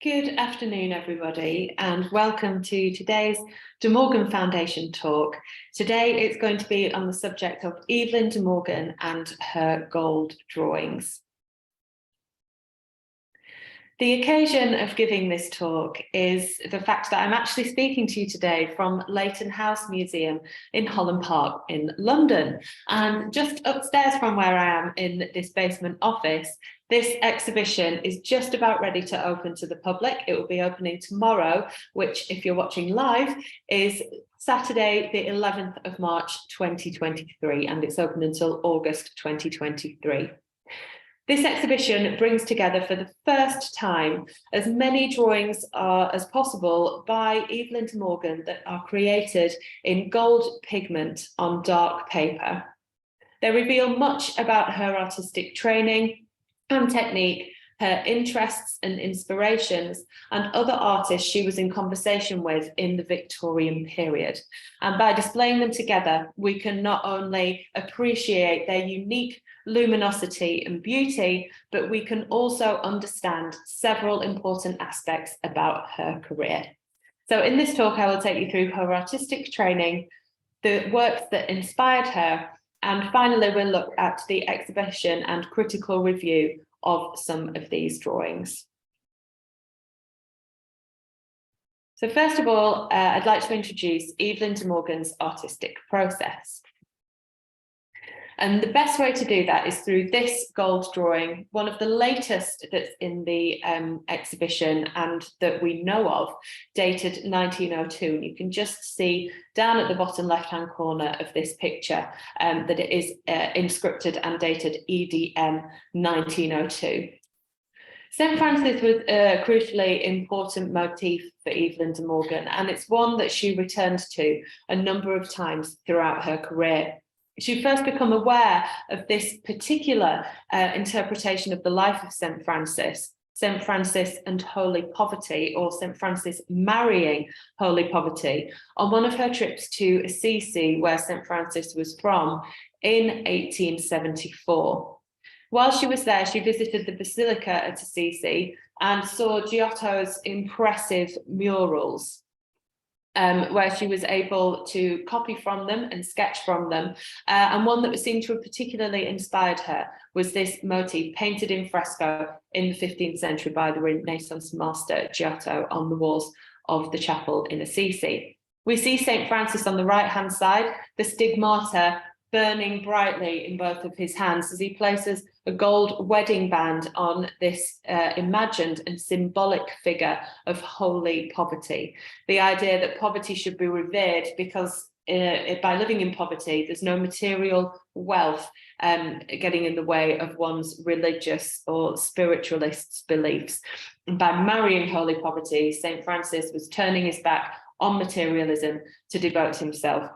Good afternoon, everybody, and welcome to today's De Morgan Foundation talk. Today it's going to be on the subject of Evelyn De Morgan and her gold drawings. The occasion of giving this talk is the fact that I'm actually speaking to you today from Leighton House Museum in Holland Park in London. And just upstairs from where I am in this basement office, this exhibition is just about ready to open to the public. It will be opening tomorrow, which, if you're watching live, is Saturday, the 11th of March, 2023, and it's open until August 2023. This exhibition brings together for the first time as many drawings as possible by Evelyn De Morgan that are created in gold pigment on dark paper. They reveal much about her artistic training and technique, her interests and inspirations, and other artists she was in conversation with in the Victorian period. And by displaying them together, we can not only appreciate their unique luminosity and beauty, but we can also understand several important aspects about her career. So in this talk, I will take you through her artistic training, the works that inspired her, and finally we'll look at the exhibition and critical review of some of these drawings. So first of all, I'd like to introduce Evelyn De Morgan's artistic process. And the best way to do that is through this gold drawing, one of the latest that's in the exhibition and that we know of, dated 1902. And you can just see down at the bottom left-hand corner of this picture that it is inscripted and dated EDM 1902. St. Francis was a crucially important motif for Evelyn De Morgan, and it's one that she returned to a number of times throughout her career. She'd first become aware of this particular interpretation of the life of St. Francis and Holy Poverty, or St. Francis marrying Holy Poverty, on one of her trips to Assisi, where St. Francis was from, in 1874. While she was there, she visited the Basilica at Assisi and saw Giotto's impressive murals, where she was able to copy from them and sketch from them. And one that seemed to have particularly inspired her was this motif painted in fresco in the 15th century by the Renaissance master Giotto on the walls of the chapel in Assisi. We see St. Francis on the right-hand side, the stigmata burning brightly in both of his hands as he places a gold wedding band on this imagined and symbolic figure of holy poverty. The idea that poverty should be revered because by living in poverty, there's no material wealth getting in the way of one's religious or spiritualist beliefs. And by marrying holy poverty, St. Francis was turning his back on materialism to devote himself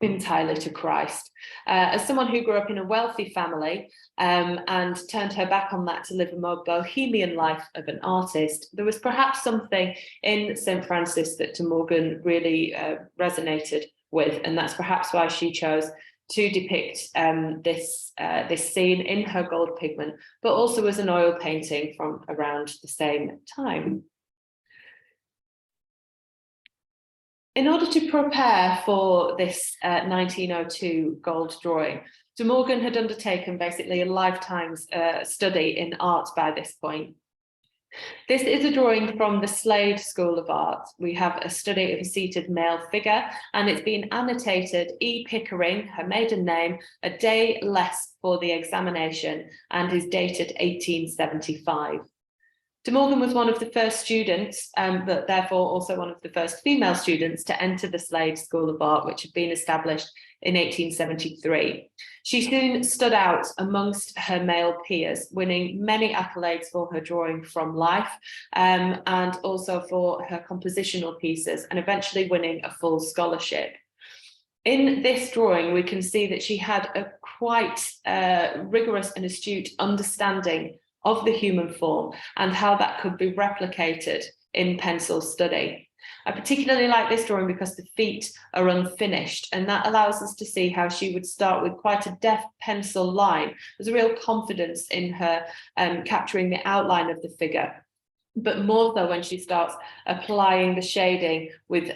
entirely to Christ. As someone who grew up in a wealthy family and turned her back on that to live a more bohemian life of an artist, there was perhaps something in St. Francis that De Morgan really resonated with, and that's perhaps why she chose to depict this scene in her gold pigment, but also as an oil painting from around the same time. In order to prepare for this 1902 gold drawing, De Morgan had undertaken basically a lifetime's study in art by this point. This is a drawing from the Slade School of Art. We have a study of a seated male figure, and it's been annotated E. Pickering, her maiden name, a day less for the examination, and is dated 1875. De Morgan was one of the first students, but therefore also one of the first female students to enter the Slade School of Art, which had been established in 1873. She soon stood out amongst her male peers, winning many accolades for her drawing from life and also for her compositional pieces, and eventually winning a full scholarship. In this drawing, we can see that she had a quite rigorous and astute understanding of the human form and how that could be replicated in pencil study. I particularly like this drawing because the feet are unfinished, and that allows us to see how she would start with quite a deft pencil line. There's a real confidence in her capturing the outline of the figure. but more so when she starts applying the shading with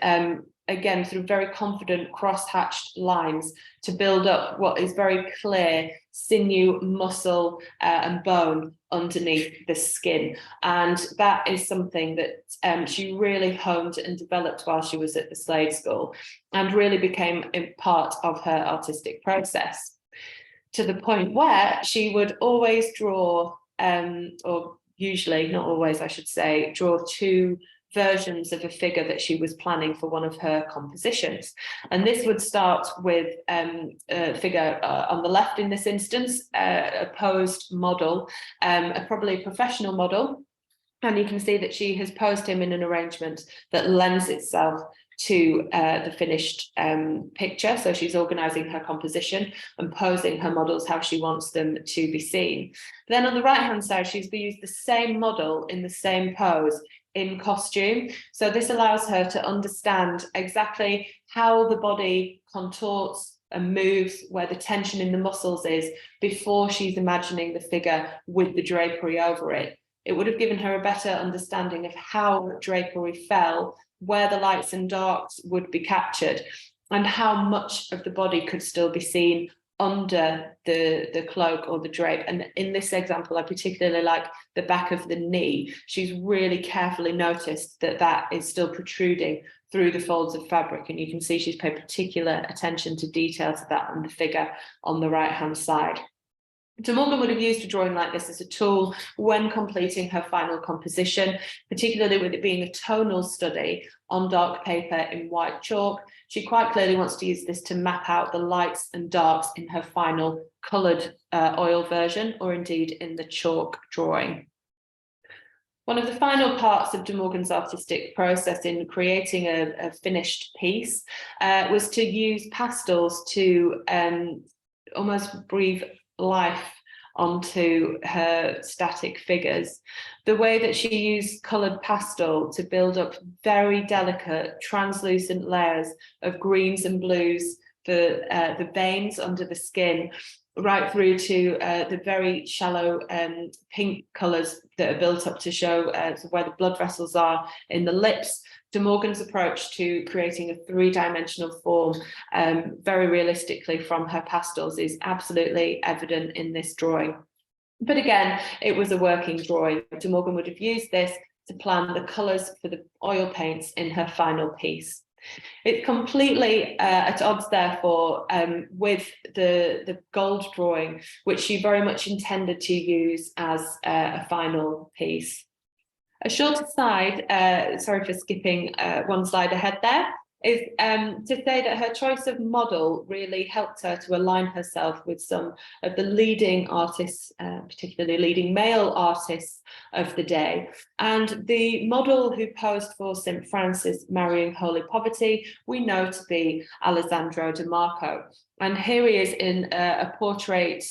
again, sort of very confident cross-hatched lines to build up what is very clear sinew, muscle, and bone underneath the skin. And that is something that she really honed and developed while she was at the Slade School, and really became a part of her artistic process, to the point where she would always draw, or usually, not always, I should say, draw two versions of a figure that she was planning for one of her compositions. And this would start with a figure on the left in this instance, a posed model, probably a professional model. And you can see that she has posed him in an arrangement that lends itself to the finished picture. So she's organising her composition and posing her models how she wants them to be seen. Then on the right hand side, she's used the same model in the same pose in costume. So this allows her to understand exactly how the body contorts and moves, where the tension in the muscles is, before she's imagining the figure with the drapery over it. It would have given her a better understanding of how drapery fell, where the lights and darks would be captured, and how much of the body could still be seen under the cloak or the drape. And in this example, I particularly like the back of the knee. She's really carefully noticed that that is still protruding through the folds of fabric, and you can see she's paid particular attention to details of that on the figure on the right hand side. De Morgan would have used a drawing like this as a tool when completing her final composition, particularly with it being a tonal study on dark paper in white chalk. She quite clearly wants to use this to map out the lights and darks in her final coloured oil version, or indeed in the chalk drawing. One of the final parts of De Morgan's artistic process in creating a finished piece was to use pastels to almost breathe life onto her static figures. The way that she used coloured pastel to build up very delicate translucent layers of greens and blues for the veins under the skin, right through to the very shallow pink colours that are built up to show where the blood vessels are in the lips. De Morgan's approach to creating a three-dimensional form very realistically from her pastels is absolutely evident in this drawing. But again, it was a working drawing. De Morgan would have used this to plan the colours for the oil paints in her final piece. It's completely at odds, therefore, with the gold drawing, which she very much intended to use as a final piece. A short aside, sorry for skipping one slide ahead there, is to say that her choice of model really helped her to align herself with some of the leading artists, particularly leading male artists of the day. And the model who posed for St. Francis marrying Holy Poverty, we know to be Alessandro De Marco. And here he is in a portrait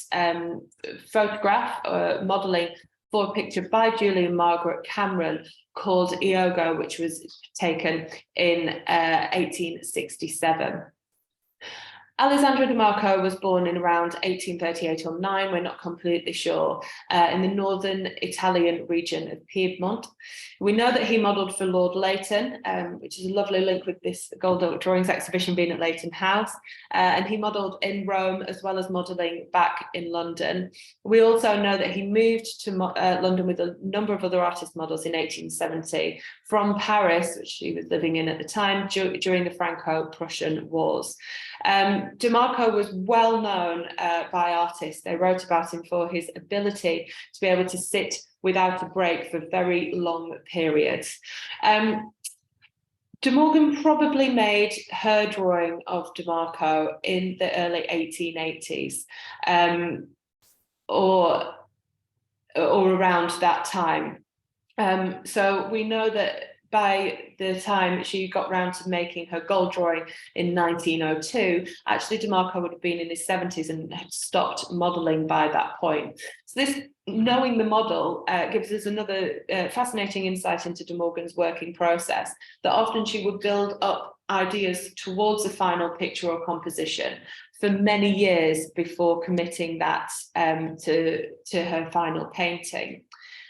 photograph, modelling for a picture by Julia Margaret Cameron called Iogo, which was taken in 1867. Alessandro De Marco was born in around 1838 or 9, we're not completely sure, in the northern Italian region of Piedmont. We know that he modelled for Lord Leighton, which is a lovely link with this Gold Drawings exhibition being at Leighton House, and he modelled in Rome as well as modelling back in London. We also know that he moved to London with a number of other artist models in 1870 from Paris, which he was living in at the time, during the Franco-Prussian Wars. De Marco was well known by artists. They wrote about him for his ability to be able to sit without a break for very long periods. De Morgan probably made her drawing of De Marco in the early 1880s, or around that time. So we know that by the time she got round to making her gold drawing in 1902, actually De Marco would have been in his 70s and had stopped modelling by that point. So this, knowing the model, gives us another fascinating insight into De Morgan's working process, that often she would build up ideas towards a final picture or composition for many years before committing that to her final painting.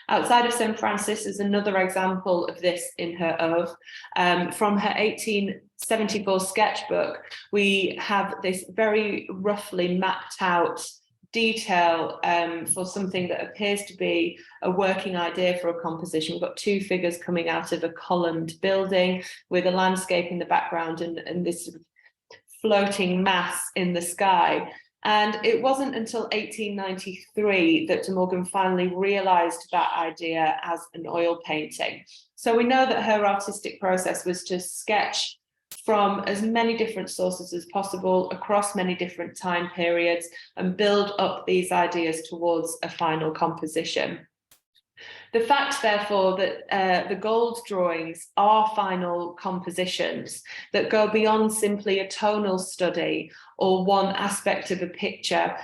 Outside of St. Francis is another example of this in her oeuvre. From her 1874 sketchbook, we have this very roughly mapped out detail for something that appears to be a working idea for a composition. We've got two figures coming out of a columned building with a landscape in the background and this sort of floating mass in the sky. And it wasn't until 1893 that De Morgan finally realized that idea as an oil painting. So we know that her artistic process was to sketch from as many different sources as possible across many different time periods and build up these ideas towards a final composition. The fact, therefore, that the gold drawings are final compositions that go beyond simply a tonal study or one aspect of a picture,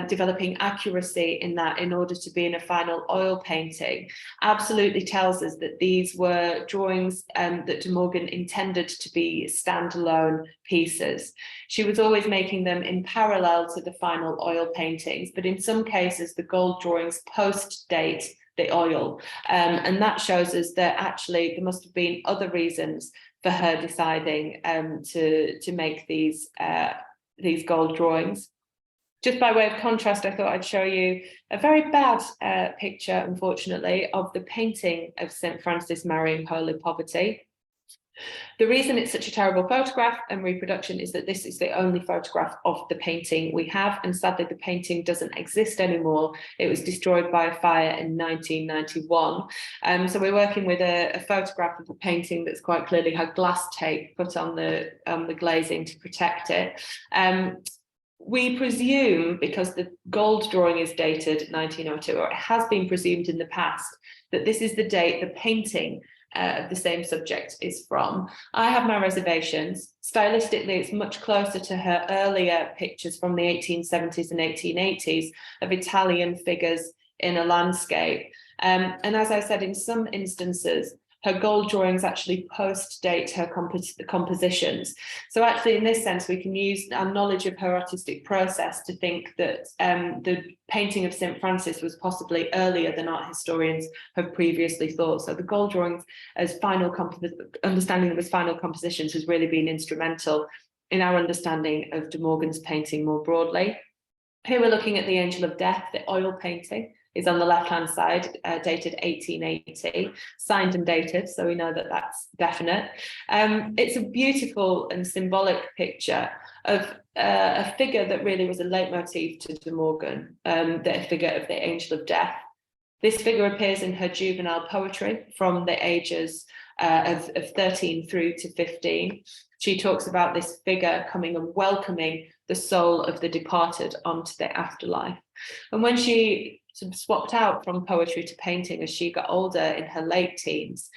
developing accuracy in that in order to be in a final oil painting, absolutely tells us that these were drawings that De Morgan intended to be standalone pieces. She was always making them in parallel to the final oil paintings, but in some cases, the gold drawings post-date the oil. And that shows us that actually there must have been other reasons for her deciding to make these gold drawings. Just by way of contrast, I thought I'd show you a very bad picture, unfortunately, of the painting of St. Francis marrying holy poverty. The reason it's such a terrible photograph and reproduction is that this is the only photograph of the painting we have, and sadly the painting doesn't exist anymore. It was destroyed by a fire in 1991. So we're working with a photograph of a painting that's quite clearly had glass tape put on the glazing to protect it. We presume, because the gold drawing is dated 1902, or it has been presumed in the past, that this is the date the painting of the same subject is from. I have my reservations. Stylistically, it's much closer to her earlier pictures from the 1870s and 1880s of Italian figures in a landscape. And as I said, in some instances, her gold drawings actually post-date her compositions. So actually, in this sense, we can use our knowledge of her artistic process to think that the painting of St. Francis was possibly earlier than art historians have previously thought. So the gold drawings as understanding them as final compositions has really been instrumental in our understanding of De Morgan's painting more broadly. Here we're looking at the Angel of Death, the oil painting. Is on the left-hand side, dated 1880, signed and dated, so we know that that's definite. It's a beautiful and symbolic picture of a figure that really was a leitmotif to De Morgan, the figure of the Angel of Death. This figure appears in her juvenile poetry from the ages of 13 through to 15. She talks about this figure coming and welcoming the soul of the departed onto the afterlife. And when she sort of swapped out from poetry to painting as she got older in her late teens,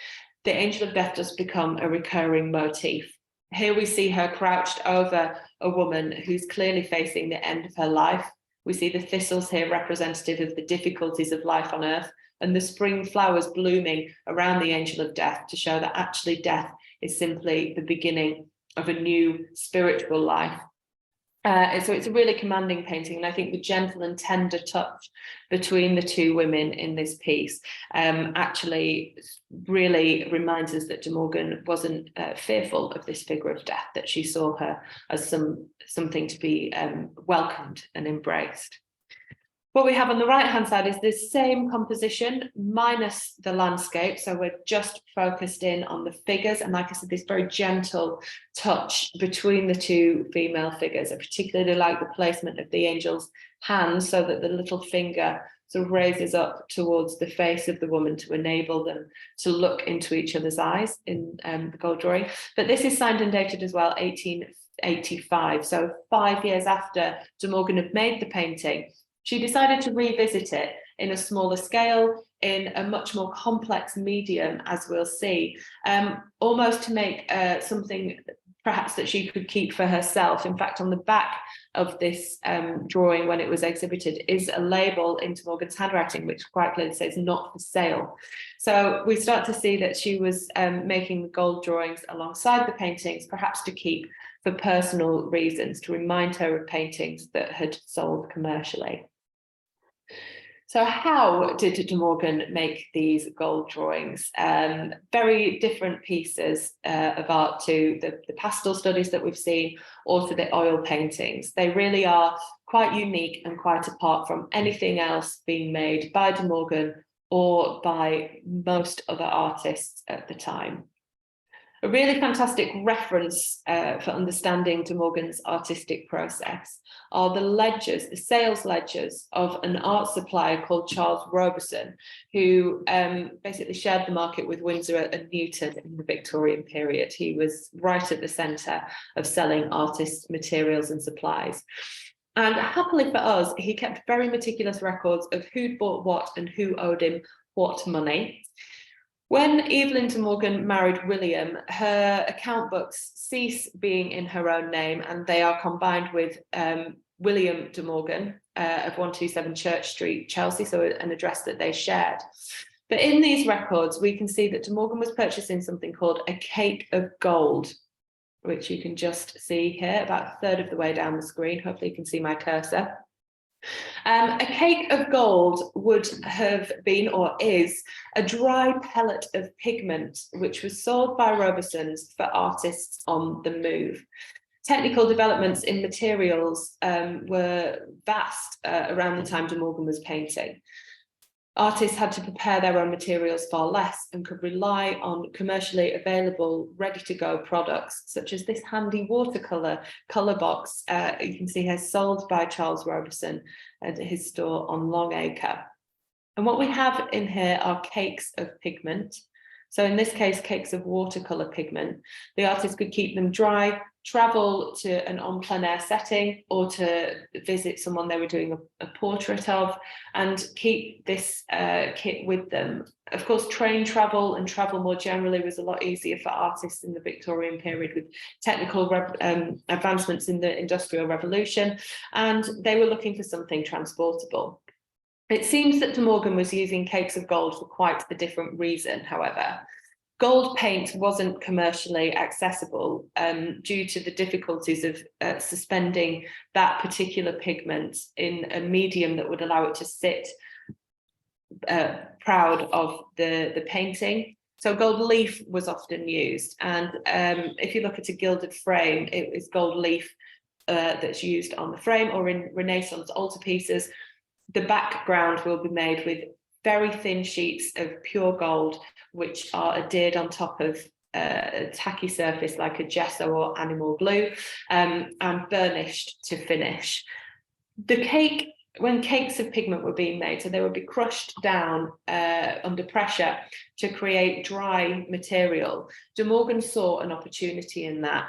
the Angel of Death does become a recurring motif. Here we see her crouched over a woman who's clearly facing the end of her life. We see the thistles here representative of the difficulties of life on earth, and the spring flowers blooming around the Angel of Death to show that actually death is simply the beginning of a new spiritual life. So it's a really commanding painting, and I think the gentle and tender touch between the two women in this piece actually really reminds us that De Morgan wasn't fearful of this figure of death, that she saw her as something to be welcomed and embraced. What we have on the right-hand side is this same composition minus the landscape. So we're just focused in on the figures. And like I said, this very gentle touch between the two female figures. I particularly like the placement of the angel's hand so that the little finger sort of raises up towards the face of the woman to enable them to look into each other's eyes in the gold drawing. But this is signed and dated as well, 1885. So 5 years after De Morgan had made the painting, she decided to revisit it in a smaller scale, in a much more complex medium, as we'll see, almost to make something perhaps that she could keep for herself. In fact, on the back of this drawing, when it was exhibited, is a label in De Morgan's handwriting, which quite clearly says "not for sale." So we start to see that she was making the gold drawings alongside the paintings, perhaps to keep for personal reasons, to remind her of paintings that had sold commercially. So how did De Morgan make these gold drawings? Very different pieces of art to the pastel studies that we've seen, or to the oil paintings. They really are quite unique and quite apart from anything else being made by De Morgan or by most other artists at the time. A really fantastic reference for understanding De Morgan's artistic process are the ledgers, the sales ledgers of an art supplier called Charles Roberson, who basically shared the market with Winsor and Newton in the Victorian period. He was right at the centre of selling artists' materials and supplies. And happily for us, he kept very meticulous records of who'd bought what and who owed him what money. When Evelyn De Morgan married William, her account books cease being in her own name, and they are combined with William De Morgan of 127 Church Street, Chelsea, so an address that they shared. But in these records, we can see that De Morgan was purchasing something called a cake of gold, which you can just see here, about a third of the way down the screen. Hopefully you can see my cursor. A cake of gold would have been, or is, a dry pellet of pigment which was sold by Robeson's for artists on the move. Technical developments in materials were vast around the time De Morgan was painting. Artists had to prepare their own materials far less and could rely on commercially available, ready-to-go products, such as this handy watercolour colour box you can see here, sold by Charles Robeson at his store on Longacre. And what we have in here are cakes of pigment. So in this case, cakes of watercolour pigment. The artist could keep them dry, travel to an en plein air setting, or to visit someone they were doing a portrait of, and keep this kit with them. Of course, train travel and travel more generally was a lot easier for artists in the Victorian period, with technical advancements in the Industrial Revolution, and they were looking for something transportable. It seems that De Morgan was using cakes of gold for quite a different reason, however. Gold paint wasn't commercially accessible due to the difficulties of suspending that particular pigment in a medium that would allow it to sit proud of the painting. So gold leaf was often used, and if you look at a gilded frame, it is gold leaf that's used on the frame, or in Renaissance altarpieces, the background will be made with very thin sheets of pure gold, which are adhered on top of a tacky surface like a gesso or animal glue, and burnished to finish. The cake, when cakes of pigment were being made, so they would be crushed down under pressure to create dry material. De Morgan saw an opportunity in that.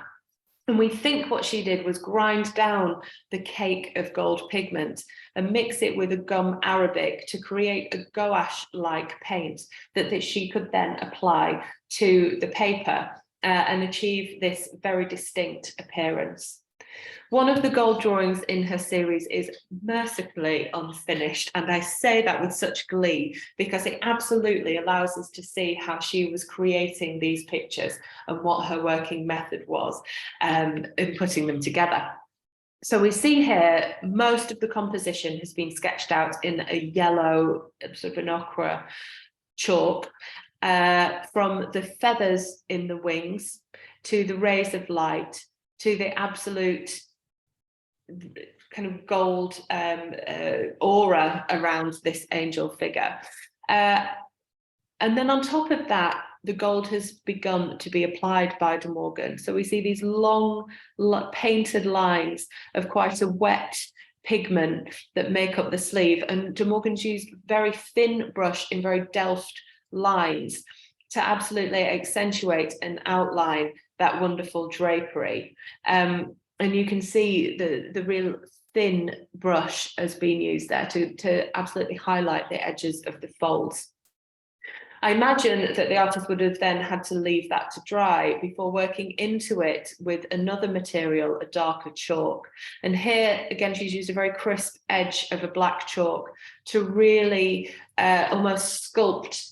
And we think what she did was grind down the cake of gold pigment and mix it with a gum arabic to create a gouache-like paint that she could then apply to the paper and achieve this very distinct appearance. One of the gold drawings in her series is mercifully unfinished, and I say that with such glee because it absolutely allows us to see how she was creating these pictures and what her working method was in putting them together. So we see here most of the composition has been sketched out in a yellow, sort of an ochre chalk, from the feathers in the wings to the rays of light to the absolute kind of gold aura around this angel figure. And then on top of that, the gold has begun to be applied by De Morgan. So we see these long painted lines of quite a wet pigment that make up the sleeve. And De Morgan's used very thin brush in very delft lines to absolutely accentuate and outline that wonderful drapery. And you can see the real thin brush has been used there to absolutely highlight the edges of the folds. I imagine that the artist would have then had to leave that to dry before working into it with another material, a darker chalk. And here, again, she's used a very crisp edge of a black chalk to really almost sculpt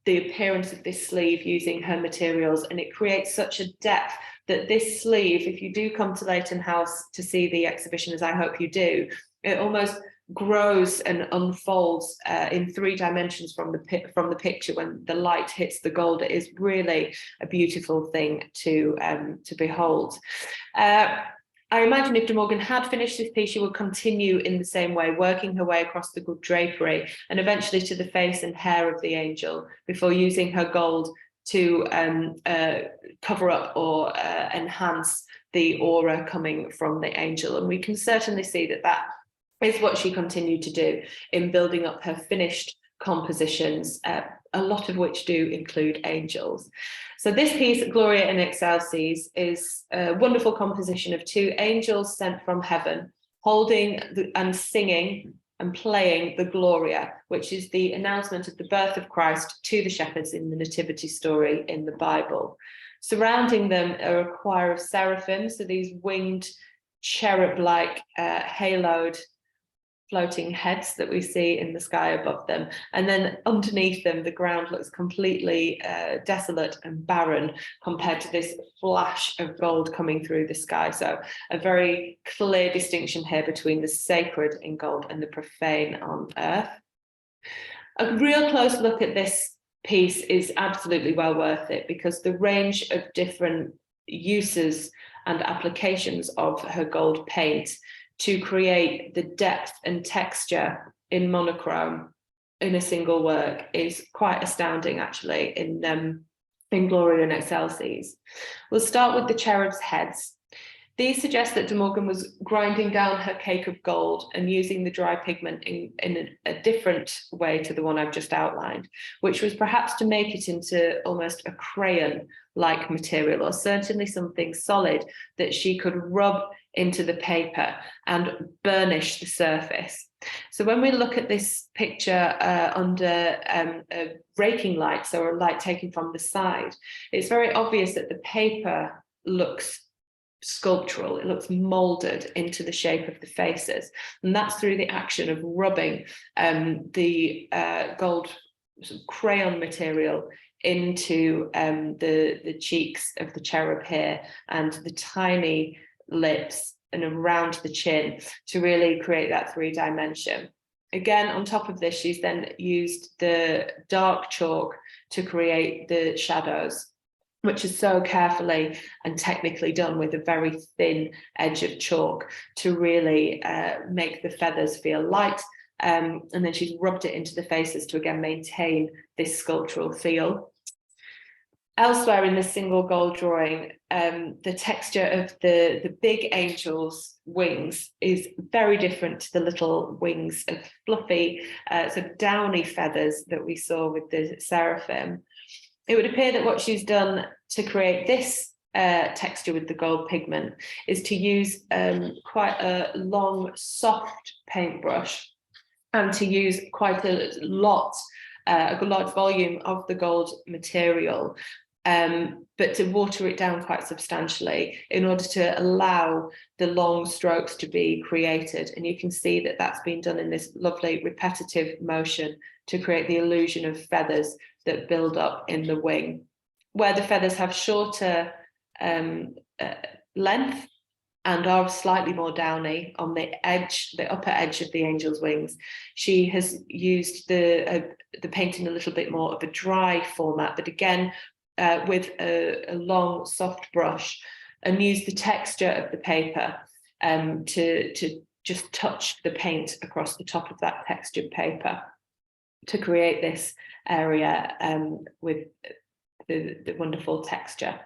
the appearance of this sleeve using her materials. And it creates such a depth that this sleeve, if you do come to Leighton House to see the exhibition, as I hope you do, it almost grows and unfolds in 3 dimensions from the picture when the light hits the gold. It is really a beautiful thing to behold. I imagine if De Morgan had finished this piece, she would continue in the same way, working her way across the good drapery and eventually to the face and hair of the angel before using her gold to cover up or enhance the aura coming from the angel. And we can certainly see that that is what she continued to do in building up her finished compositions, a lot of which do include angels. So this piece, Gloria in Excelsis, is a wonderful composition of 2 angels sent from heaven, holding and singing and playing the Gloria, which is the announcement of the birth of Christ to the shepherds in the nativity story in the Bible. Surrounding them are a choir of seraphim, so these winged cherub-like haloed floating heads that we see in the sky above them. And then underneath them, the ground looks completely desolate and barren compared to this flash of gold coming through the sky. So a very clear distinction here between the sacred in gold and the profane on earth. A real close look at this piece is absolutely well worth it, because the range of different uses and applications of her gold paint to create the depth and texture in monochrome in a single work is quite astounding, actually, in Gloria in Excelsis. We'll start with the cherubs' heads. These suggest that De Morgan was grinding down her cake of gold and using the dry pigment in a different way to the one I've just outlined, which was perhaps to make it into almost a crayon-like material, or certainly something solid that she could rub into the paper and burnish the surface. So when we look at this picture under a raking light, so a light taken from the side, it's very obvious that the paper looks sculptural, it looks molded into the shape of the faces, and that's through the action of rubbing the gold sort of crayon material into the cheeks of the cherub here and the tiny lips and around the chin to really create that 3 dimension. Again, on top of this, she's then used the dark chalk to create the shadows, which is so carefully and technically done with a very thin edge of chalk to really make the feathers feel light. And then she's rubbed it into the faces to again maintain this sculptural feel. Elsewhere in this single gold drawing, the texture of the big angel's wings is very different to the little wings of fluffy, sort of downy feathers that we saw with the seraphim. It would appear that what she's done to create this texture with the gold pigment is to use quite a long, soft paintbrush and to use quite a large volume of the gold material, but to water it down quite substantially in order to allow the long strokes to be created. And you can see that that's been done in this lovely repetitive motion to create the illusion of feathers that build up in the wing. Where the feathers have shorter length and are slightly more downy on the edge, the upper edge of the angel's wings, she has used the paint in a little bit more of a dry format, but again with a long soft brush, and use the texture of the paper to just touch the paint across the top of that textured paper to create this area with the wonderful texture.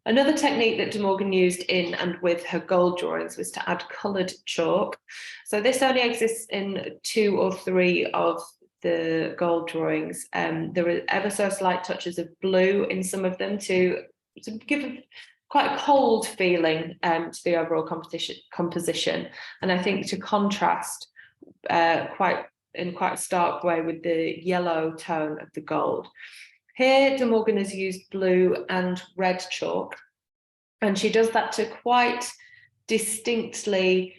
Another technique that De Morgan used in and with her gold drawings was to add coloured chalk. So this only exists in 2 or 3 of the gold drawings. There are ever so slight touches of blue in some of them to give quite a cold feeling to the overall composition. And I think to contrast quite a stark way with the yellow tone of the gold. Here, De Morgan has used blue and red chalk, and she does that to quite distinctly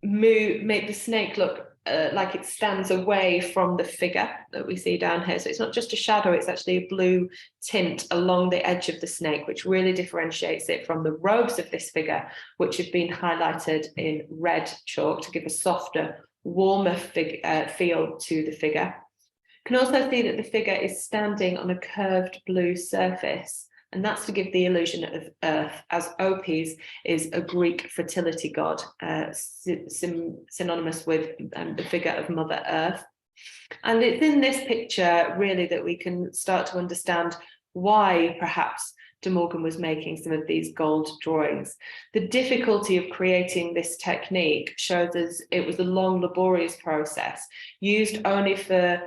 make the snake look like it stands away from the figure that we see down here. So it's not just a shadow, it's actually a blue tint along the edge of the snake, which really differentiates it from the robes of this figure, which have been highlighted in red chalk to give a softer, warmer feel to the figure. You can also see that the figure is standing on a curved blue surface, and that's to give the illusion of earth, as Opis is a Greek fertility god, synonymous with the figure of Mother Earth. And it's in this picture, really, that we can start to understand why perhaps De Morgan was making some of these gold drawings. The difficulty of creating this technique shows us it was a long, laborious process, used only for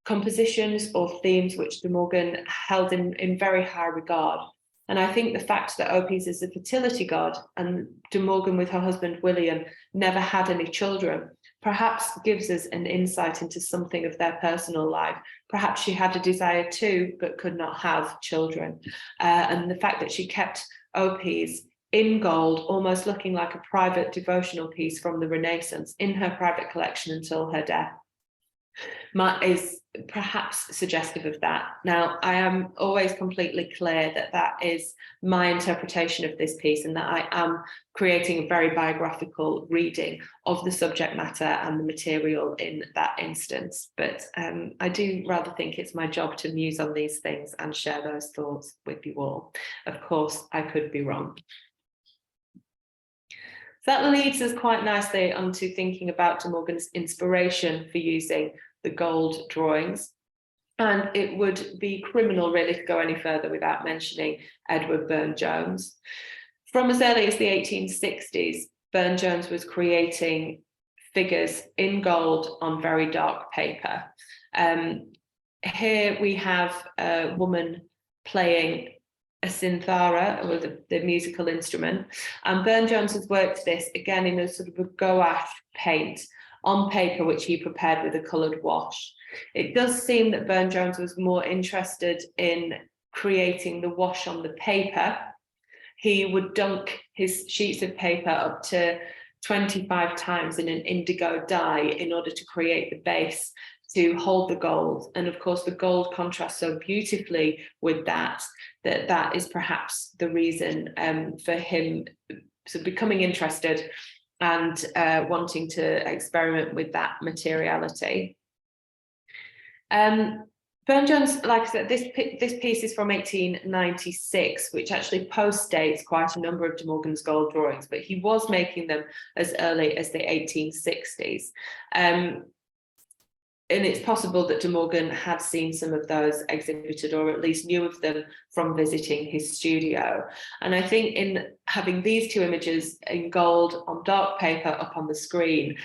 compositions or themes which De Morgan held in very high regard. And I think the fact that Opis is a fertility god and De Morgan with her husband William never had any children perhaps gives us an insight into something of their personal life. Perhaps she had a desire to, but could not have children. And the fact that she kept Opis in gold, almost looking like a private devotional piece from the Renaissance in her private collection until her death, is perhaps suggestive of that. Now, I am always completely clear that that is my interpretation of this piece, and that I am creating a very biographical reading of the subject matter and the material in that instance. But I do rather think it's my job to muse on these things and share those thoughts with you all. Of course, I could be wrong. So that leads us quite nicely onto thinking about De Morgan's inspiration for using the gold drawings. And it would be criminal really to go any further without mentioning Edward Burne-Jones. From as early as the 1860s, Burne-Jones was creating figures in gold on very dark paper. Here we have a woman playing a synthara, or the musical instrument, and Burne-Jones has worked this again in a sort of a gouache paint on paper, which he prepared with a coloured wash. It does seem that Burne-Jones was more interested in creating the wash on the paper. He would dunk his sheets of paper up to 25 times in an indigo dye in order to create the base to hold the gold. And of course, the gold contrasts so beautifully with that is perhaps the reason for him sort of becoming interested and wanting to experiment with that materiality. Burne-Jones, like I said, this piece is from 1896, which actually postdates quite a number of De Morgan's gold drawings, but he was making them as early as the 1860s. And it's possible that De Morgan had seen some of those exhibited, or at least knew of them from visiting his studio. And I think in having these two images in gold on dark paper up on the screen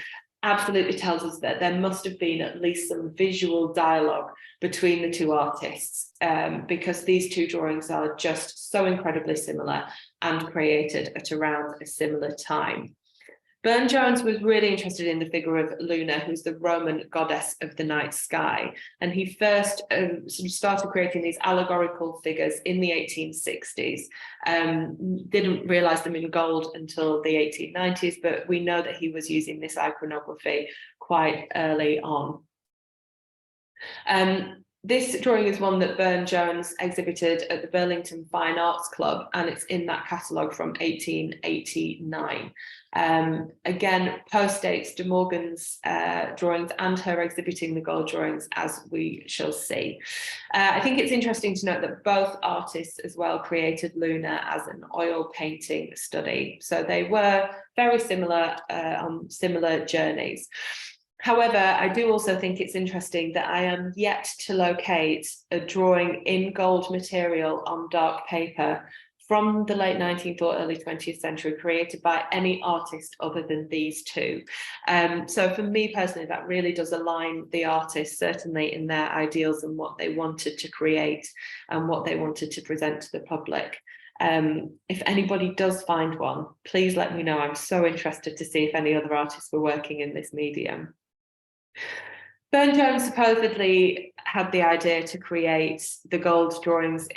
absolutely tells us that there must have been at least some visual dialogue between the two artists, because these two drawings are just so incredibly similar and created at around a similar time. Burne-Jones was really interested in the figure of Luna, who's the Roman goddess of the night sky. And he first sort of started creating these allegorical figures in the 1860s. Didn't realize them in gold until the 1890s, but we know that he was using this iconography quite early on. This drawing is one that Burne-Jones exhibited at the Burlington Fine Arts Club, and it's in that catalogue from 1889. Again, postdates De Morgan's drawings and her exhibiting the gold drawings, as we shall see. I think it's interesting to note that both artists as well created Luna as an oil painting study. So they were very similar on similar journeys. However, I do also think it's interesting that I am yet to locate a drawing in gold material on dark paper from the late 19th or early 20th century created by any artist other than these two. So for me personally, that really does align the artists certainly in their ideals and what they wanted to create and what they wanted to present to the public. If anybody does find one, please let me know. I'm so interested to see if any other artists were working in this medium. Burne-Jones supposedly had the idea to create the gold drawings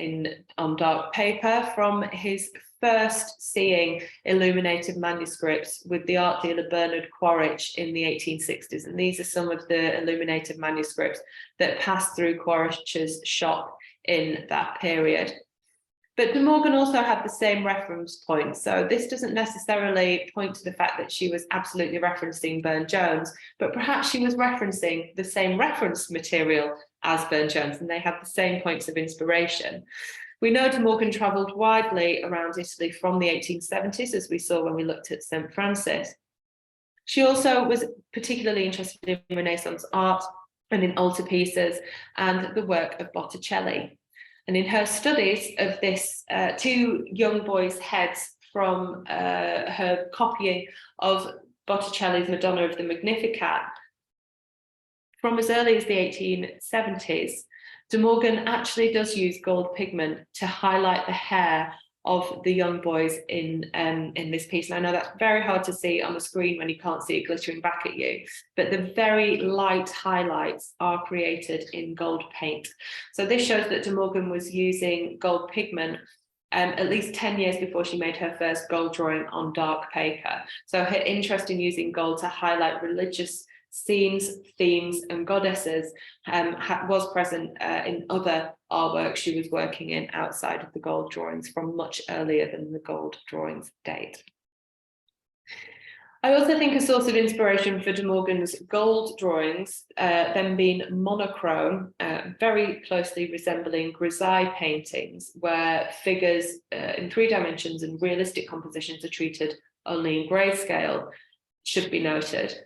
on dark paper from his first seeing illuminated manuscripts with the art dealer Bernard Quaritch in the 1860s. And these are some of the illuminated manuscripts that passed through Quaritch's shop in that period. But De Morgan also had the same reference point. So this doesn't necessarily point to the fact that she was absolutely referencing Burne-Jones, but perhaps she was referencing the same reference material as Burne-Jones, and they had the same points of inspiration. We know De Morgan travelled widely around Italy from the 1870s, as we saw when we looked at St. Francis. She also was particularly interested in Renaissance art and in altarpieces and the work of Botticelli. And in her studies of this two young boys' heads from her copying of Botticelli's Madonna of the Magnificat, from as early as the 1870s, De Morgan actually does use gold pigment to highlight the hair of the young boys in this piece. And I know that's very hard to see on the screen when you can't see it glittering back at you, but the very light highlights are created in gold paint. So this shows that De Morgan was using gold pigment at least 10 years before she made her first gold drawing on dark paper. So her interest in using gold to highlight religious scenes, themes, and goddesses was present in other artwork she was working in outside of the gold drawings from much earlier than the gold drawings date. I also think a source of inspiration for De Morgan's gold drawings, them being monochrome, very closely resembling grisaille paintings, where figures in 3 dimensions and realistic compositions are treated only in grayscale, should be noted.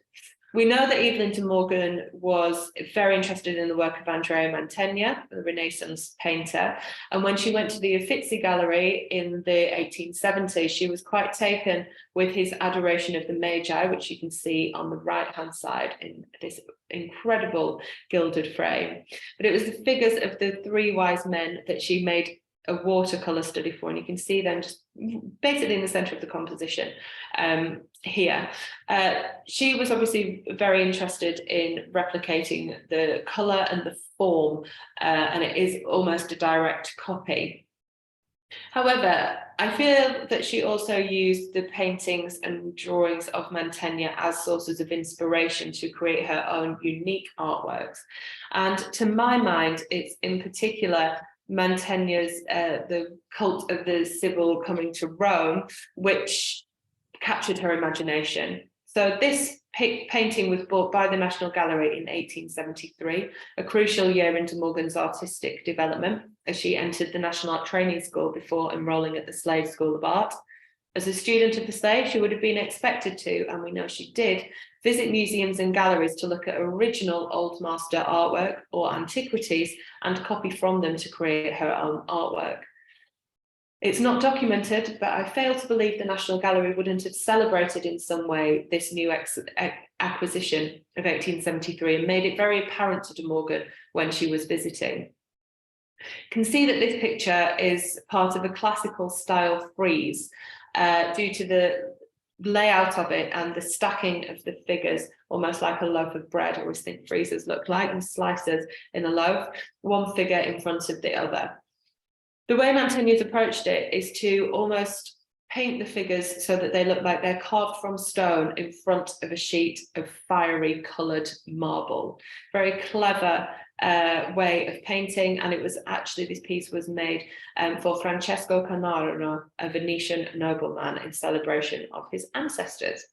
We know that Evelyn De Morgan was very interested in the work of Andrea Mantegna, the Renaissance painter. And when she went to the Uffizi Gallery in the 1870s, she was quite taken with his adoration of the Magi, which you can see on the right-hand side in this incredible gilded frame. But it was the figures of the 3 wise men that she made a watercolor study for, and you can see them just basically in the center of the composition here. She was obviously very interested in replicating the color and the form, and it is almost a direct copy. However, I feel that she also used the paintings and drawings of Mantegna as sources of inspiration to create her own unique artworks. And to my mind, it's in particular Mantegna's The Cult of the Sibyl Coming to Rome, which captured her imagination. So this painting was bought by the National Gallery in 1873, a crucial year in De Morgan's artistic development, as she entered the National Art Training School before enrolling at the Slade School of Art. As a student of the Slade, she would have been expected to, and we know she did, visit museums and galleries to look at original Old Master artwork or antiquities and copy from them to create her own artwork. It's not documented, but I fail to believe the National Gallery wouldn't have celebrated in some way this new acquisition of 1873 and made it very apparent to De Morgan when she was visiting. You can see that this picture is part of a classical style frieze due to the layout of it and the stacking of the figures, almost like a loaf of bread. I always think friezes look like, and slices in a loaf, one figure in front of the other. The way Mantegna's approached it is to almost paint the figures so that they look like they're carved from stone in front of a sheet of fiery coloured marble. Very clever way of painting, and it was actually, this piece was made for Francesco Cornaro, a Venetian nobleman, in celebration of his ancestors.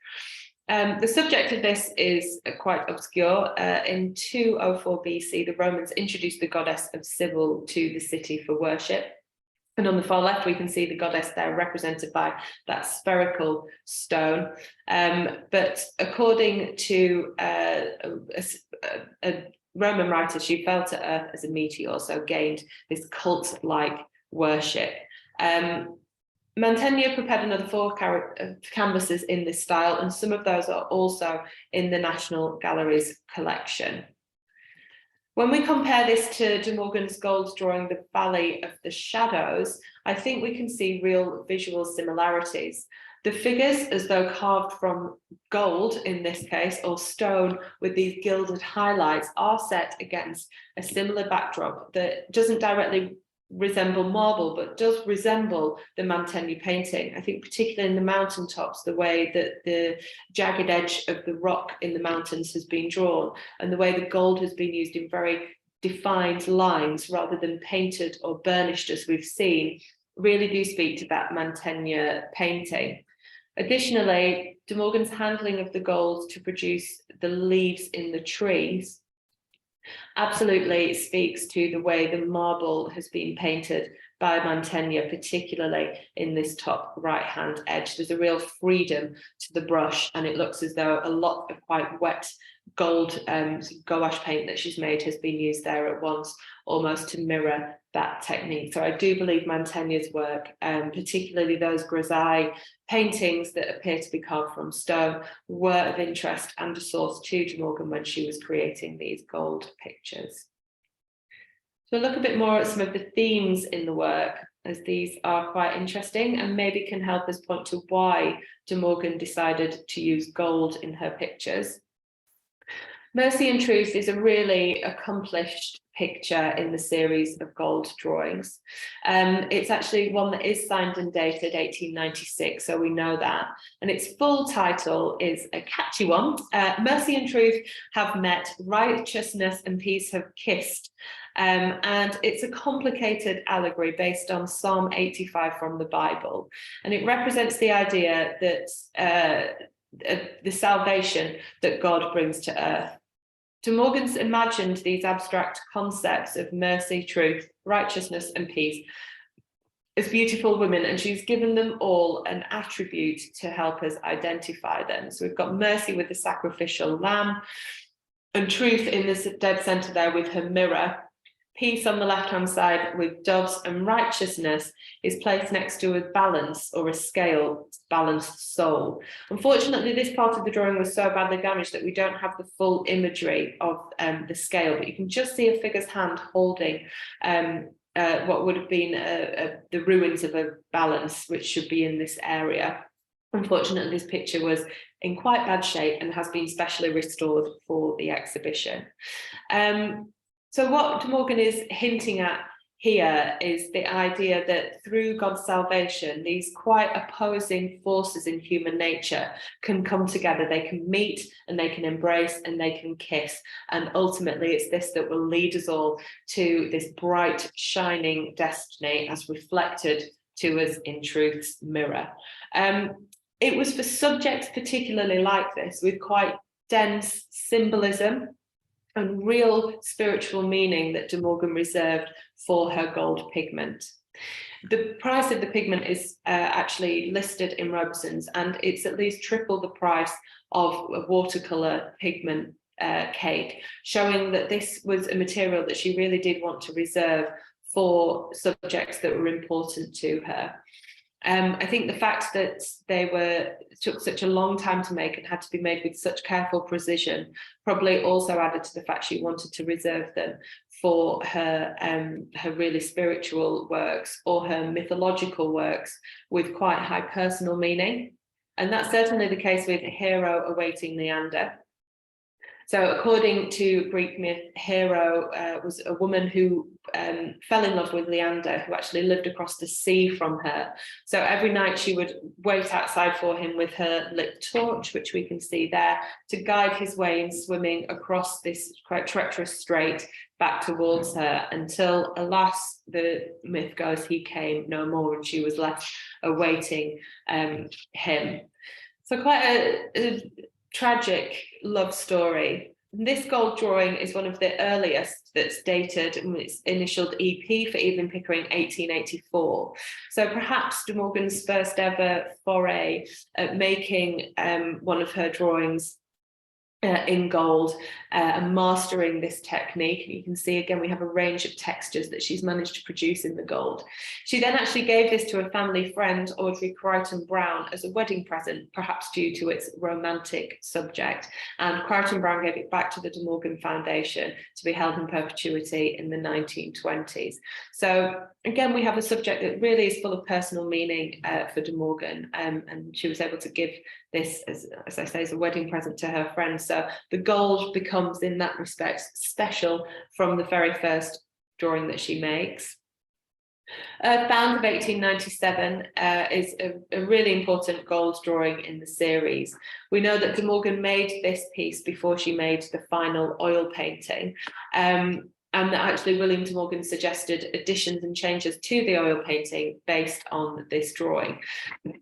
The subject of this is quite obscure. In 204 BC, the Romans introduced the goddess of Sibyl to the city for worship. And on the far left, we can see the goddess there represented by that spherical stone. But according to a Roman writer, she fell to earth as a meteor, so gained this cult-like worship. Mantegna prepared another 4 canvases in this style, and some of those are also in the National Gallery's collection. When we compare this to De Morgan's gold drawing, The Valley of the Shadows, I think we can see real visual similarities. The figures, as though carved from gold in this case, or stone with these gilded highlights, are set against a similar backdrop that doesn't directly resemble marble, but does resemble the Mantegna painting. I think particularly in the mountaintops, the way that the jagged edge of the rock in the mountains has been drawn, and the way the gold has been used in very defined lines rather than painted or burnished as we've seen, really do speak to that Mantegna painting. Additionally, De Morgan's handling of the gold to produce the leaves in the trees absolutely speaks to the way the marble has been painted by Mantegna, particularly in this top right-hand edge. There's a real freedom to the brush, and it looks as though a lot of quite wet gold gouache paint that she's made has been used there at once, almost to mirror that technique. So I do believe Mantegna's work, particularly those grisaille paintings that appear to be carved from stone, were of interest and a source to De Morgan when she was creating these gold pictures. So we'll look a bit more at some of the themes in the work, as these are quite interesting and maybe can help us point to why De Morgan decided to use gold in her pictures. Mercy and Truth is a really accomplished picture in the series of gold drawings. It's actually one that is signed and dated 1896, so we know that. And its full title is a catchy one. Mercy and Truth have met, righteousness and peace have kissed. And it's a complicated allegory based on Psalm 85 from the Bible. And it represents the idea that the salvation that God brings to earth. De Morgan's imagined these abstract concepts of mercy, truth, righteousness, and peace as beautiful women, and she's given them all an attribute to help us identify them. So we've got mercy with the sacrificial lamb, and truth in this dead center there with her mirror. Peace on the left-hand side with doves, and righteousness is placed next to a balance or a scale, balanced soul. Unfortunately, this part of the drawing was so badly damaged that we don't have the full imagery of the scale, but you can just see a figure's hand holding what would have been the ruins of a balance, which should be in this area. Unfortunately, this picture was in quite bad shape and has been specially restored for the exhibition. So what De Morgan is hinting at here is the idea that through God's salvation, these quite opposing forces in human nature can come together. They can meet and they can embrace and they can kiss. And ultimately, it's this that will lead us all to this bright, shining destiny as reflected to us in truth's mirror. It was for subjects particularly like this, with quite dense symbolism and real spiritual meaning, that De Morgan reserved for her gold pigment. The price of the pigment is actually listed in Robeson's, and it's at least triple the price of a watercolour pigment cake, showing that this was a material that she really did want to reserve for subjects that were important to her. I think the fact that they took such a long time to make and had to be made with such careful precision probably also added to the fact she wanted to reserve them for her really spiritual works or her mythological works with quite high personal meaning. And that's certainly the case with Hero awaiting Leander. So according to Greek myth, Hero was a woman who fell in love with Leander, who actually lived across the sea from her. So every night she would wait outside for him with her lit torch, which we can see there, to guide his way in swimming across this quite treacherous strait back towards her, until, alas, the myth goes, he came no more and she was left awaiting him. So quite a tragic love story. This gold drawing is one of the earliest that's dated, and it's initialed EP for Evelyn Pickering 1884. So perhaps De Morgan's first ever foray at making one of her drawings in gold and mastering this technique. And you can see again we have a range of textures that she's managed to produce in the gold. She then actually gave this to a family friend, Audrey Crichton Browne, as a wedding present, perhaps due to its romantic subject, and Crichton Browne gave it back to the De Morgan Foundation to be held in perpetuity in the 1920s. So again, we have a subject that really is full of personal meaning for De Morgan, and she was able to give this, as I say, as a wedding present to her friends. So the gold becomes, in that respect, special from the very first drawing that she makes. Earthbound of 1897 is a really important gold drawing in the series. We know that De Morgan made this piece before she made the final oil painting. And that actually William De Morgan suggested additions and changes to the oil painting based on this drawing.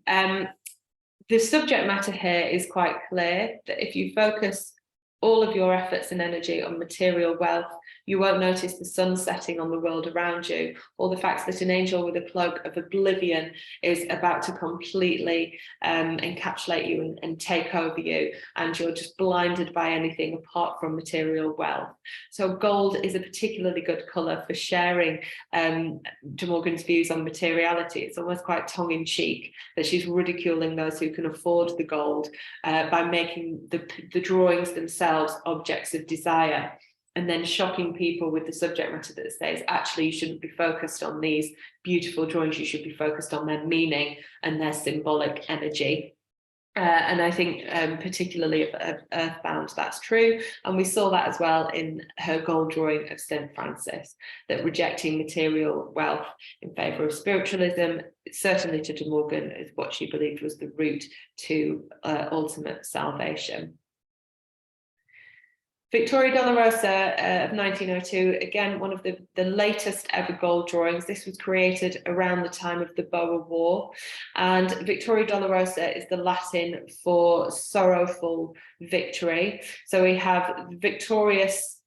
The subject matter here is quite clear, that if you focus all of your efforts and energy on material wealth, you won't notice the sun setting on the world around you, or the fact that an angel with a cloak of oblivion is about to completely encapsulate you and take over you, and you're just blinded by anything apart from material wealth. So gold is a particularly good colour for sharing De Morgan's views on materiality. It's almost quite tongue-in-cheek that she's ridiculing those who can afford the gold by making the drawings themselves objects of desire, and then shocking people with the subject matter that says, actually, you shouldn't be focused on these beautiful drawings, you should be focused on their meaning and their symbolic energy. And I think particularly of Earthbound, that's true. And we saw that as well in her gold drawing of St. Francis, that rejecting material wealth in favour of spiritualism, certainly to De Morgan, is what she believed was the route to ultimate salvation. Victoria Dolorosa of 1902, again, one of the latest ever gold drawings. This was created around the time of the Boer War. And Victoria Dolorosa is the Latin for sorrowful victory. So we have victorious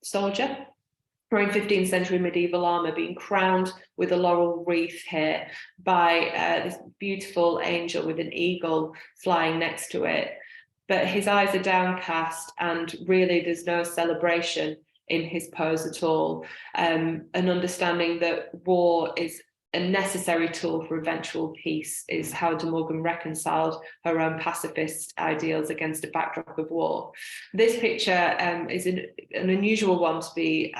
soldier wearing 15th century medieval armour being crowned with a laurel wreath here by this beautiful angel with an eagle flying next to it. But his eyes are downcast, and really there's no celebration in his pose at all. An understanding that war is a necessary tool for eventual peace is how De Morgan reconciled her own pacifist ideals against a backdrop of war. This picture is an unusual one to be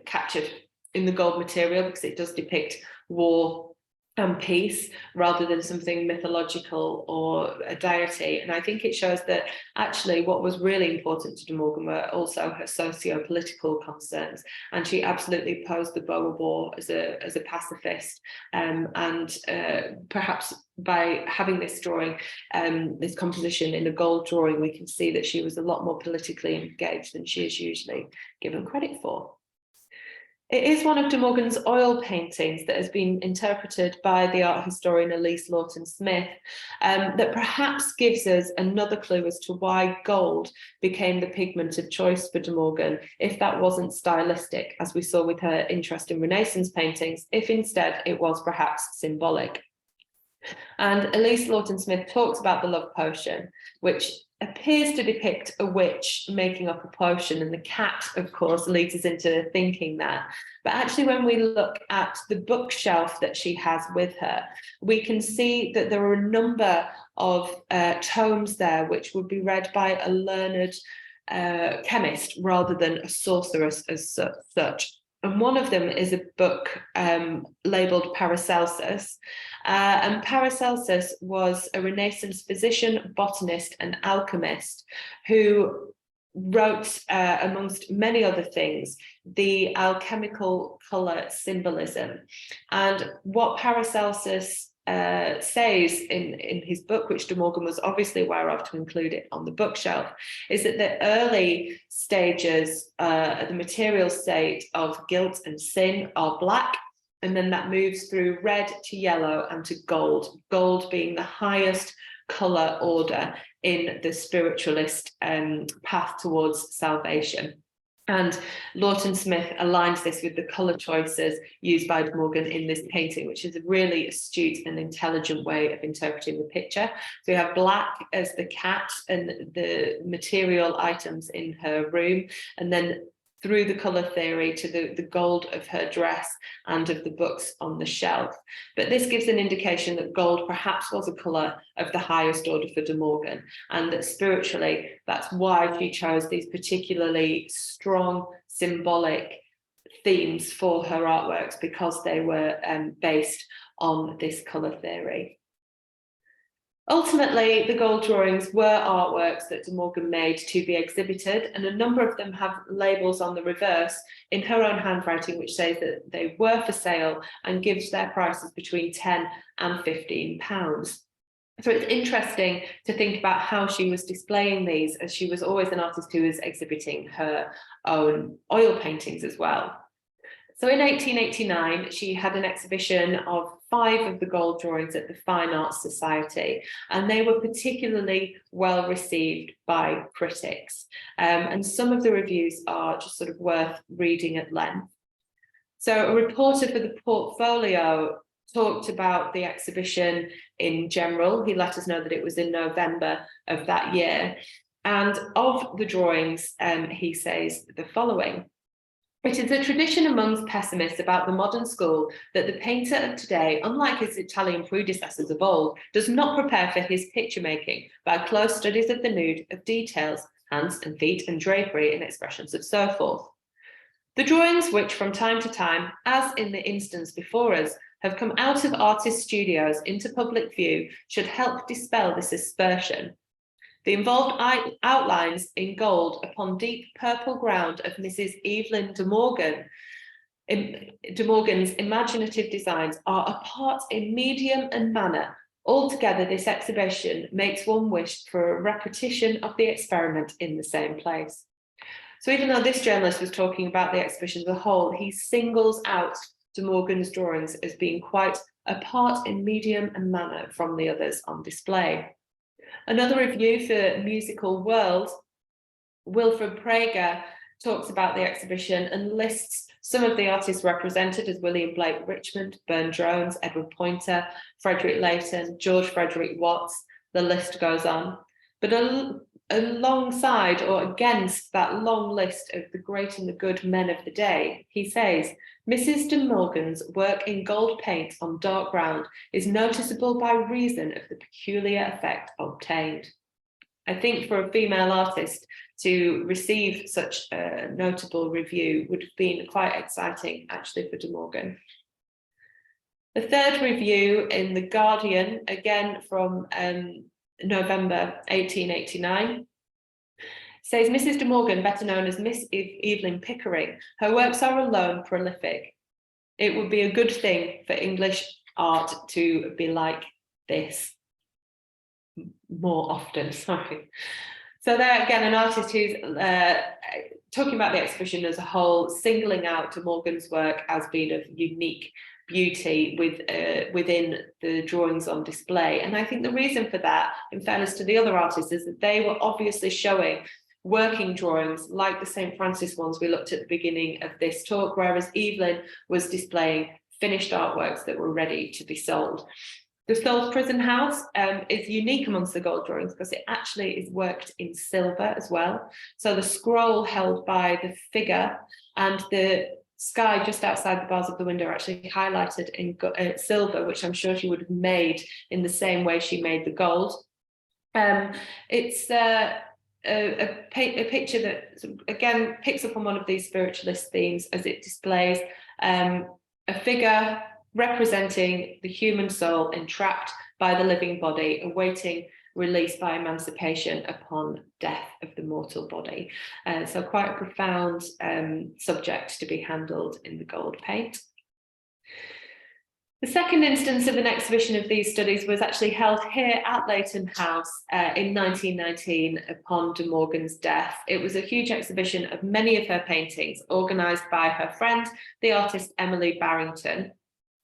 captured in the gold material, because it does depict war and peace rather than something mythological or a deity. And I think it shows that actually what was really important to De Morgan were also her socio-political concerns, and she absolutely opposed the Boer War as a pacifist, and perhaps by having this drawing, this composition in a gold drawing, we can see that she was a lot more politically engaged than she is usually given credit for. It is one of De Morgan's oil paintings that has been interpreted by the art historian Elise Lawton Smith, that perhaps gives us another clue as to why gold became the pigment of choice for De Morgan, if that wasn't stylistic, as we saw with her interest in Renaissance paintings, if instead it was perhaps symbolic. And Elise Lawton Smith talks about the love potion, which appears to depict a witch making up a potion, and the cat, of course, leads us into thinking that. But actually, when we look at the bookshelf that she has with her, we can see that there are a number of tomes there which would be read by a learned chemist rather than a sorceress as such. And one of them is a book labelled Paracelsus. And Paracelsus was a Renaissance physician, botanist, and alchemist who wrote, amongst many other things, the alchemical colour symbolism. And what Paracelsus says in his book, which De Morgan was obviously aware of to include it on the bookshelf, is that the early stages, the material state of guilt and sin, are black, and then that moves through red to yellow and to gold, gold being the highest colour order in the spiritualist path towards salvation. And Lawton Smith aligns this with the colour choices used by De Morgan in this painting, which is a really astute and intelligent way of interpreting the picture. So we have black as the cat and the material items in her room, and then through the colour theory to the gold of her dress and of the books on the shelf. But this gives an indication that gold perhaps was a colour of the highest order for De Morgan, and that spiritually, that's why she chose these particularly strong symbolic themes for her artworks, because they were based on this colour theory. Ultimately, the gold drawings were artworks that De Morgan made to be exhibited, and a number of them have labels on the reverse in her own handwriting, which says that they were for sale and gives their prices between £10 and £15. So it's interesting to think about how she was displaying these, as she was always an artist who was exhibiting her own oil paintings as well. So in 1889, she had an exhibition of 5 of the gold drawings at the Fine Arts Society, and they were particularly well received by critics. And some of the reviews are just sort of worth reading at length. So a reporter for the Portfolio talked about the exhibition in general. He let us know that it was in November of that year. And of the drawings, he says the following: "It is a tradition amongst pessimists about the modern school that the painter of today, unlike his Italian predecessors of old, does not prepare for his picture making by close studies of the nude, of details, hands and feet and drapery and expressions and so forth. The drawings which from time to time, as in the instance before us, have come out of artists' studios into public view should help dispel this aspersion. The involved outlines in gold upon deep purple ground of Mrs. Evelyn De Morgan's imaginative designs are apart in medium and manner. Altogether, this exhibition makes one wish for a repetition of the experiment in the same place." So even though this journalist was talking about the exhibition as a whole, he singles out De Morgan's drawings as being quite apart in medium and manner from the others on display. Another review for Musical World, Wilfred Prager, talks about the exhibition and lists some of the artists represented as William Blake Richmond, Byrne Drones, Edward Poynter, Frederick Leighton, George Frederick Watts, the list goes on. But alongside or against that long list of the great and the good men of the day, he says, "Mrs. De Morgan's work in gold paint on dark ground is noticeable by reason of the peculiar effect obtained." I think for a female artist to receive such a notable review would have been quite exciting, actually, for De Morgan. The third review in The Guardian, again from November 1889, says, "Mrs. De Morgan, better known as Miss Evelyn Pickering, her works are alone prolific. It would be a good thing for English art to be like this more often." Sorry. So there again, an artist who's talking about the exhibition as a whole, singling out De Morgan's work as being of unique beauty within the drawings on display. And I think the reason for that, in fairness to the other artists, is that they were obviously showing working drawings like the St. Francis ones we looked at the beginning of this talk, whereas Evelyn was displaying finished artworks that were ready to be sold. The Souls Prison House is unique amongst the gold drawings because it actually is worked in silver as well. So the scroll held by the figure and the sky just outside the bars of the window are actually highlighted in silver, which I'm sure she would have made in the same way she made the gold. It's a picture that again picks up on one of these spiritualist themes as it displays a figure representing the human soul entrapped by the living body, awaiting release by emancipation upon death of the mortal body. So quite a profound subject to be handled in the gold paint. The second instance of an exhibition of these studies was actually held here at Leighton House in 1919 upon De Morgan's death. It was a huge exhibition of many of her paintings, organised by her friend, the artist Emily Barrington.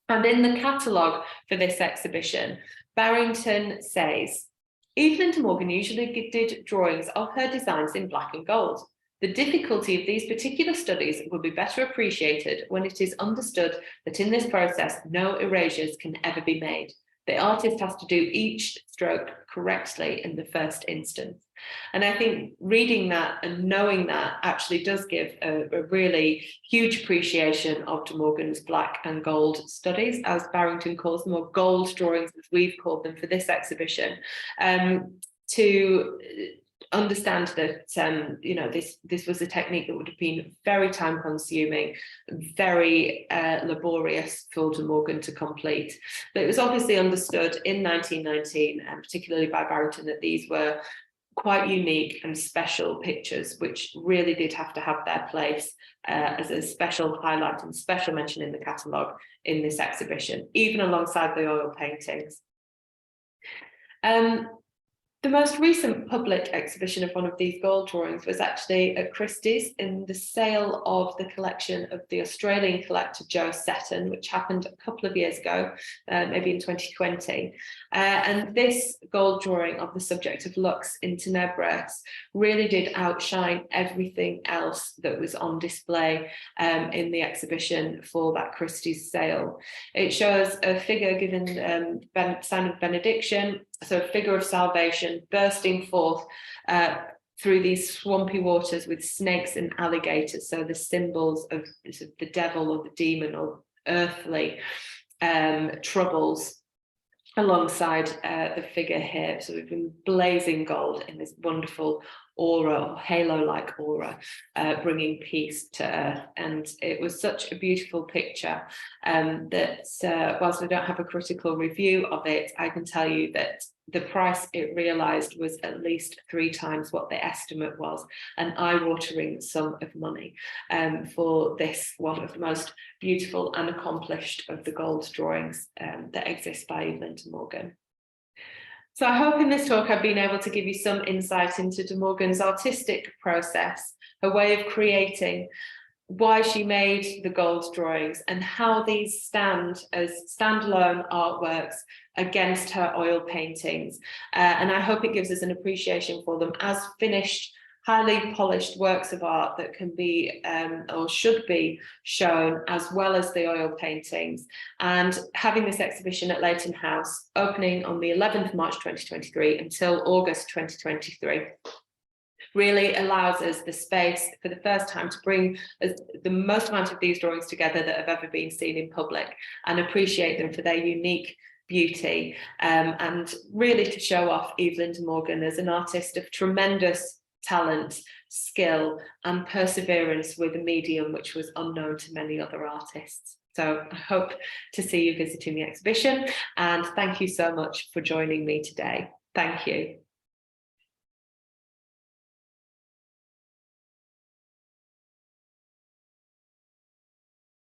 And in the catalogue for this exhibition, Barrington says, "Evelyn De Morgan usually did drawings of her designs in black and gold. The difficulty of these particular studies will be better appreciated when it is understood that in this process no erasures can ever be made. The artist has to do each stroke correctly in the first instance." And I think reading that and knowing that actually does give a really huge appreciation of De Morgan's black and gold studies, as Barrington calls them, or gold drawings as we've called them for this exhibition, to understand that this was a technique that would have been very time consuming, very laborious for De Morgan to complete. But it was obviously understood in 1919, and particularly by Byrne, that these were quite unique and special pictures, which really did have to have their place as a special highlight and special mention in the catalogue in this exhibition, even alongside the oil paintings. The most recent public exhibition of one of these gold drawings was actually at Christie's in the sale of the collection of the Australian collector Joe Setton, which happened a couple of years ago, maybe in 2020. And this gold drawing of the subject of lux into Nebras really did outshine everything else that was on display in the exhibition for that Christie's sale. It shows a figure given sign of benediction, so a figure of salvation bursting forth through these swampy waters with snakes and alligators, so the symbols of the devil or the demon or earthly troubles alongside the figure here. So we've been blazing gold in this wonderful aura, or halo-like aura, bringing peace to earth. And it was such a beautiful picture that whilst I don't have a critical review of it, I can tell you that the price it realised was at least 3 times what the estimate was, an eye-watering sum of money for this, one of the most beautiful and accomplished of the gold drawings that exist by Evelyn De Morgan. So I hope in this talk I've been able to give you some insight into De Morgan's artistic process, her way of creating, why she made the gold drawings, and how these stand as standalone artworks against her oil paintings. And I hope it gives us an appreciation for them as finished, highly polished works of art that can be or should be shown, as well as the oil paintings. And having this exhibition at Leighton House opening on the 11th of March 2023 until August 2023 really allows us the space for the first time to bring the most amount of these drawings together that have ever been seen in public, and appreciate them for their unique beauty, and really to show off Evelyn De Morgan as an artist of tremendous talent, skill and perseverance with a medium which was unknown to many other artists. So I hope to see you visiting the exhibition, and thank you so much for joining me today. Thank you.